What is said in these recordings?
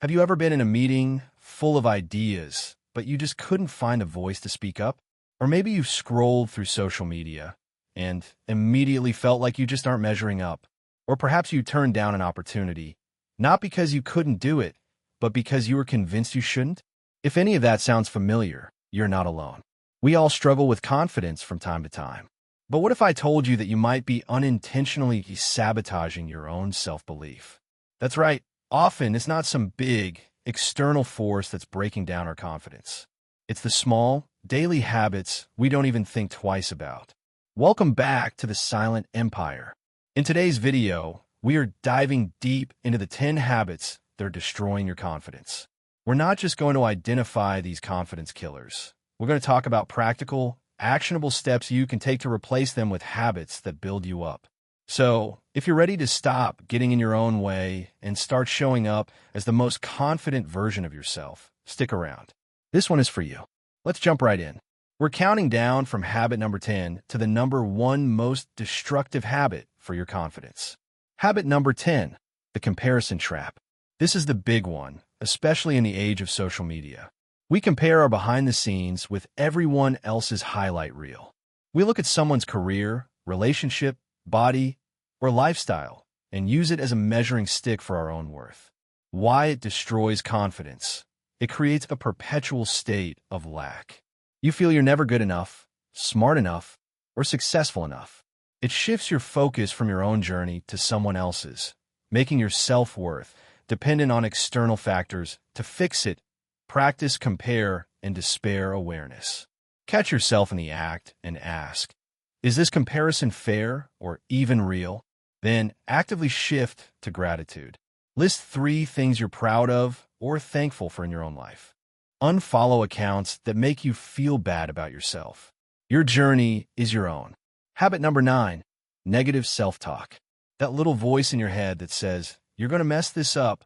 Have you ever been in a meeting full of ideas, but you just couldn't find a voice to speak up? Or maybe you've scrolled through social media and immediately felt like you just aren't measuring up. Or perhaps you turned down an opportunity, not because you couldn't do it, but because you were convinced you shouldn't? If any of that sounds familiar, you're not alone. We all struggle with confidence from time to time. But what if I told you that you might be unintentionally sabotaging your own self-belief? That's right. Often, it's not some big, external force that's breaking down our confidence. It's the small, daily habits we don't even think twice about. Welcome back to the Silent Empire. In today's video, we are diving deep into the 10 habits that are destroying your confidence. We're not just going to identify these confidence killers. We're going to talk about practical, actionable steps you can take to replace them with habits that build you up. So, if you're ready to stop getting in your own way and start showing up as the most confident version of yourself, stick around. This one is for you. Let's jump right in. We're counting down from habit number 10 to the number 1 most destructive habit for your confidence. Habit number 10, the comparison trap. This is the big one, especially in the age of social media. We compare our behind the scenes with everyone else's highlight reel. We look at someone's career, relationship, body, or lifestyle, and use it as a measuring stick for our own worth. Why it destroys confidence. It creates a perpetual state of lack. You feel you're never good enough, smart enough, or successful enough. It shifts your focus from your own journey to someone else's, making your self-worth dependent on external factors. To fix it, practice compare and despair awareness. Catch yourself in the act and ask, is this comparison fair or even real? Then actively shift to gratitude. List 3 things you're proud of or thankful for in your own life. Unfollow accounts that make you feel bad about yourself. Your journey is your own. Habit number 9, negative self-talk. That little voice in your head that says, you're going to mess this up,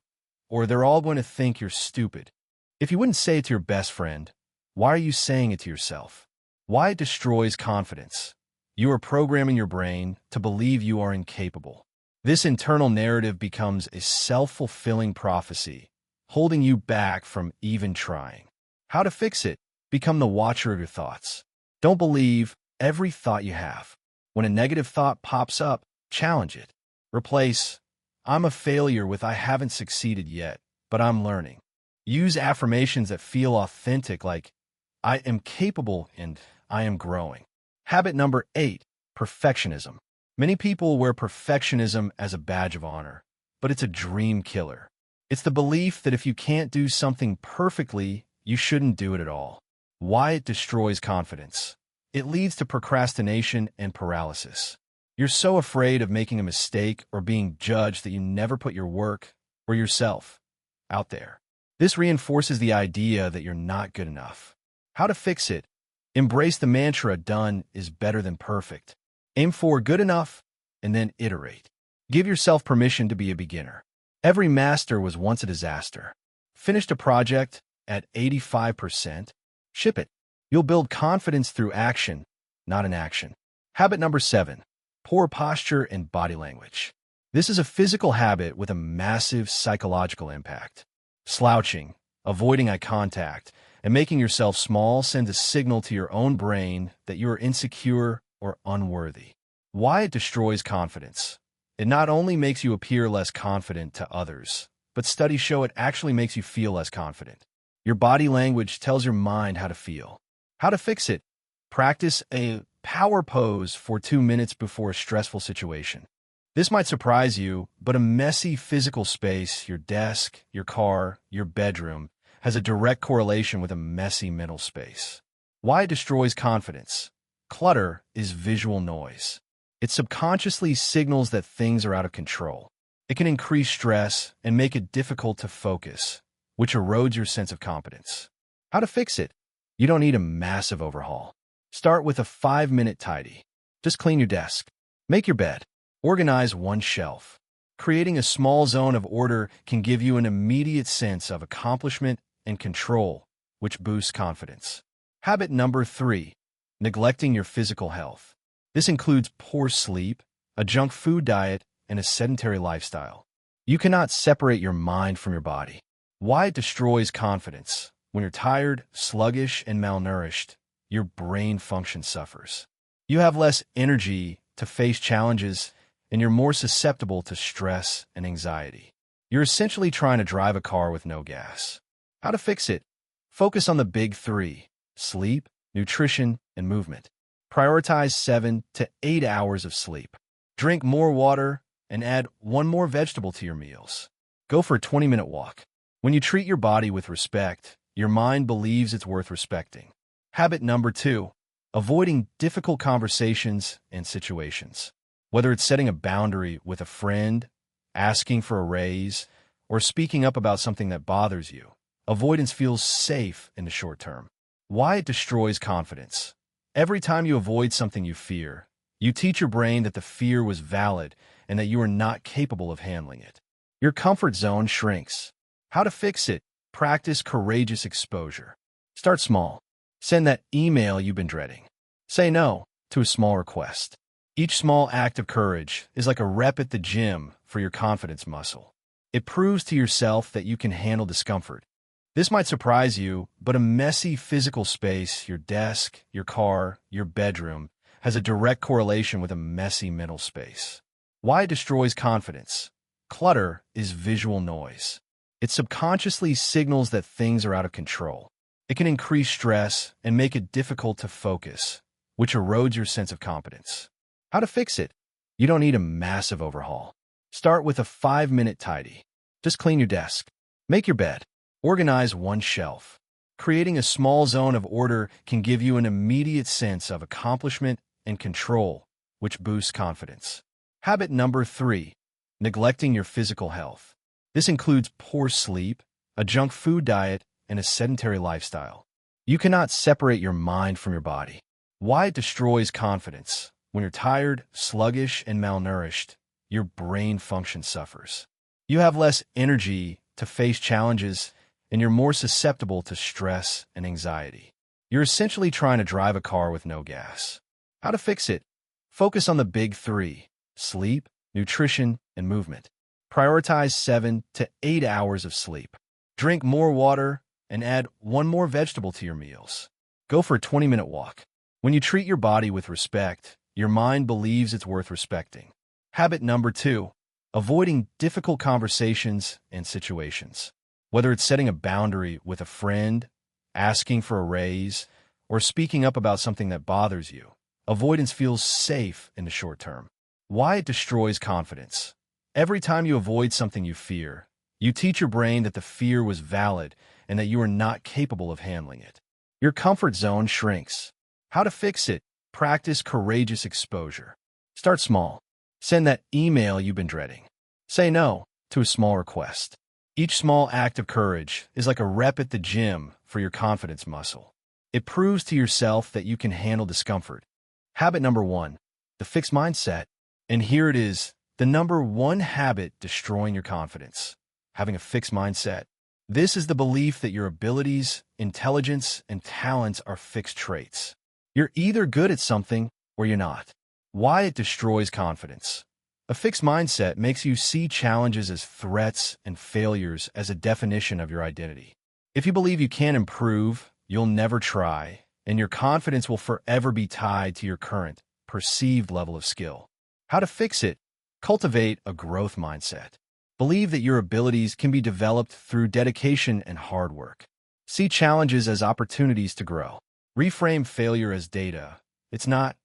or they're all going to think you're stupid. If you wouldn't say it to your best friend, why are you saying it to yourself? Why it destroys confidence. You are programming your brain to believe you are incapable. This internal narrative becomes a self-fulfilling prophecy, holding you back from even trying. How to fix it? Become the watcher of your thoughts. Don't believe every thought you have. When a negative thought pops up, challenge it. Replace, I'm a failure with I haven't succeeded yet, but I'm learning. Use affirmations that feel authentic like, I am capable and I am growing. Habit number 8, perfectionism. Many people wear perfectionism as a badge of honor, but it's a dream killer. It's the belief that if you can't do something perfectly, you shouldn't do it at all. Why it destroys confidence. It leads to procrastination and paralysis. You're so afraid of making a mistake or being judged that you never put your work or yourself out there. This reinforces the idea that you're not good enough. How to fix it? Embrace the mantra, done is better than perfect. Aim for good enough, and then iterate. Give yourself permission to be a beginner. Every master was once a disaster. Finished a project at 85%, ship it. You'll build confidence through action, not inaction. Habit number 7, poor posture and body language. This is a physical habit with a massive psychological impact. Slouching, avoiding eye contact, and making yourself small sends a signal to your own brain that you are insecure or unworthy. Why it destroys confidence. It not only makes you appear less confident to others, but studies show it actually makes you feel less confident. Your body language tells your mind how to feel. How to fix it? Practice a power pose for 2 minutes before a stressful situation. This might surprise you, but a messy physical space, your desk, your car, your bedroom, has a direct correlation with a messy mental space. Why it destroys confidence. Clutter is visual noise. It subconsciously signals that things are out of control. It can increase stress and make it difficult to focus, which erodes your sense of competence. How to fix it? You don't need a massive overhaul. Start with a 5-minute tidy. Just clean your desk. Make your bed. Organize one shelf. Creating a small zone of order can give you an immediate sense of accomplishment and control, which boosts confidence. Habit number 3, neglecting your physical health. This includes poor sleep, a junk food diet, and a sedentary lifestyle. You cannot separate your mind from your body. Why it destroys confidence. When you're tired, sluggish, and malnourished, your brain function suffers. You have less energy to face challenges, and you're more susceptible to stress and anxiety. You're essentially trying to drive a car with no gas. How to fix it? Focus on the big three: sleep, nutrition, and movement. Prioritize 7 to 8 hours of sleep. Drink more water and add one more vegetable to your meals. Go for a 20-minute walk. When you treat your body with respect, your mind believes it's worth respecting. Habit number 2, avoiding difficult conversations and situations. Whether it's setting a boundary with a friend, asking for a raise, or speaking up about something that bothers you, avoidance feels safe in the short term. Why it destroys confidence. Every time you avoid something you fear, you teach your brain that the fear was valid and that you are not capable of handling it. Your comfort zone shrinks. How to fix it? Practice courageous exposure. Start small. Send that email you've been dreading. Say no to a small request. Each small act of courage is like a rep at the gym for your confidence muscle. It proves to yourself that you can handle discomfort. This might surprise you, but a messy physical space, your desk, your car, your bedroom, has a direct correlation with a messy mental space. Why it destroys confidence. Clutter is visual noise. It subconsciously signals that things are out of control. It can increase stress and make it difficult to focus, which erodes your sense of competence. How to fix it? You don't need a massive overhaul. Start with a 5-minute tidy. Just clean your desk. Make your bed. Organize one shelf. Creating a small zone of order can give you an immediate sense of accomplishment and control, which boosts confidence. Habit number 3, neglecting your physical health. This includes poor sleep, a junk food diet, and a sedentary lifestyle. You cannot separate your mind from your body. Why it destroys confidence. When you're tired, sluggish, and malnourished, your brain function suffers. You have less energy to face challenges, and you're more susceptible to stress and anxiety. You're essentially trying to drive a car with no gas. How to fix it? Focus on the big three: sleep, nutrition, and movement. Prioritize 7 to 8 hours of sleep. Drink more water and add one more vegetable to your meals. Go for a 20-minute walk. When you treat your body with respect, your mind believes it's worth respecting. Habit number 2, avoiding difficult conversations and situations. Whether it's setting a boundary with a friend, asking for a raise, or speaking up about something that bothers you, avoidance feels safe in the short term. Why it destroys confidence. Every time you avoid something you fear, you teach your brain that the fear was valid and that you are not capable of handling it. Your comfort zone shrinks. How to fix it? Practice courageous exposure. Start small. Send that email you've been dreading. Say no to a small request. Each small act of courage is like a rep at the gym for your confidence muscle. It proves to yourself that you can handle discomfort. Habit number 1, the fixed mindset. And here it is, the number 1 habit destroying your confidence: having a fixed mindset. This is the belief that your abilities, intelligence, and talents are fixed traits. You're either good at something or you're not. Why it destroys confidence. A fixed mindset makes you see challenges as threats and failures as a definition of your identity. If you believe you can't improve, you'll never try, and your confidence will forever be tied to your current, perceived level of skill. How to fix it? Cultivate a growth mindset. Believe that your abilities can be developed through dedication and hard work. See challenges as opportunities to grow. Reframe failure as data. It's not,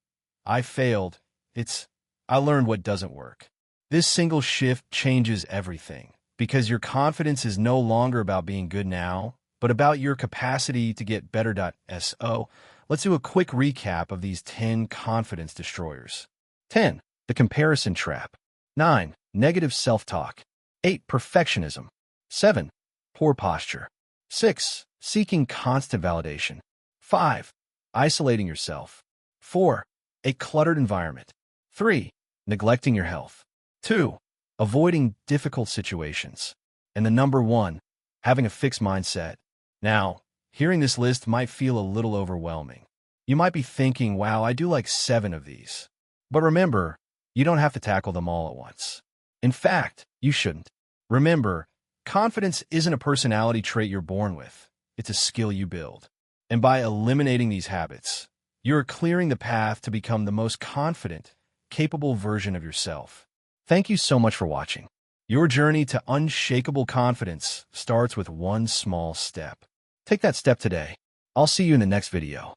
"I failed," it's, "I learned what doesn't work." This single shift changes everything, because your confidence is no longer about being good now, but about your capacity to get better. So, let's do a quick recap of these 10 confidence destroyers. 10. The comparison trap. 9. Negative self-talk. 8. Perfectionism. 7. Poor posture. 6. Seeking constant validation. 5. Isolating yourself. 4. A cluttered environment. 3. Neglecting your health. 2. Avoiding difficult situations. And the number 1, having a fixed mindset. Now, hearing this list might feel a little overwhelming. You might be thinking, wow, I do like 7 of these. But remember, you don't have to tackle them all at once. In fact, you shouldn't. Remember, Confidence isn't a personality trait you're born with. It's a skill you build. And by eliminating these habits, you're clearing the path to become the most confident, capable version of yourself. Thank you so much for watching. Your journey to unshakable confidence starts with one small step. Take that step today. I'll see you in the next video.